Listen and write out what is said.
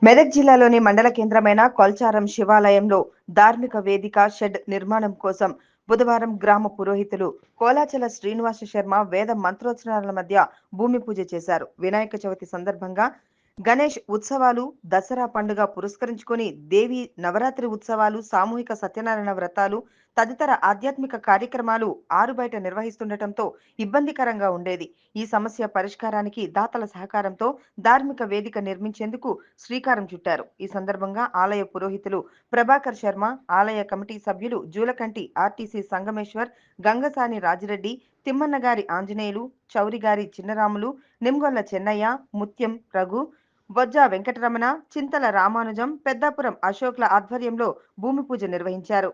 మెదక్ జిల్లాలోని మండల కేంద్రమైన కొల్చారం శివాలయంలో ధార్మిక వేదిక షెడ్ నిర్మాణం కోసం బుధవారం గ్రామ పురోహితులు కోలాచల శ్రీనివాస శర్మ వేద మంత్రోచ్చరణల మధ్య భూమి పూజ చేశారు. వినాయక చవితి సందర్భంగా గణేష్ ఉత్సవాలు, దసరా పండుగ పురస్కరించుకొని దేవి నవరాత్రి ఉత్సవాలు, సామూహిక సత్యనారాయణ వ్రతాలు తదితర ఆధ్యాత్మిక కార్యక్రమాలు ఆరుబయట నిర్వహిస్తుండటంతో ఇబ్బందికరంగా ఉండేది. ఈ సమస్య పరిష్కారానికి దాతల సహకారంతో ధార్మిక వేదిక నిర్మించేందుకు శ్రీకారం చుట్టారు. ఈ సందర్భంగా ఆలయ పురోహితులు ప్రభాకర్ శర్మ, ఆలయ కమిటీ సభ్యులు జూలకంటి ఆర్టీసీ సంగమేశ్వర్, గంగసాని రాజిరెడ్డి, తిమ్మన్నగారి ఆంజనేయులు, చౌరిగారి చిన్నరాములు, నిమ్గొల్ల చెన్నయ్య, ముత్యం రఘు, బొజ్జ వెంకటరమణ, చింతల రామానుజం, పెద్దాపురం అశోక్ల ఆధ్వర్యంలో భూమి పూజ నిర్వహించారు.